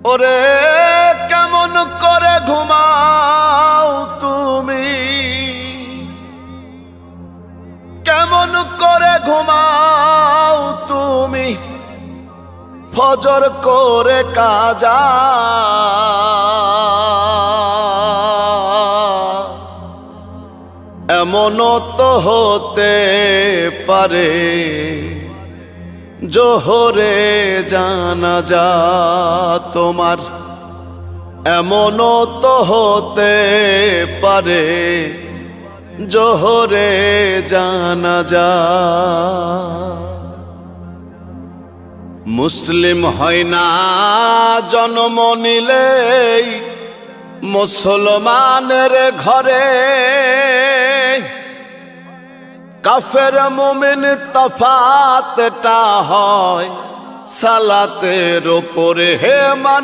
ওরে কেমন করে ঘুমাও তুমি, কেমন করে ঘুমাও তুমি ফজর করে কাজা। এমনও তো হতে পারে জোহরে জানাজা তোমার, এমনও তো হতে পারে জোহরে জানাজা। মুসলিম হয় না জন্ম নিলেই মুসলমানের ঘরে, কাফের মুমিন তফাতটা হয় সালাতের উপরে। হে মান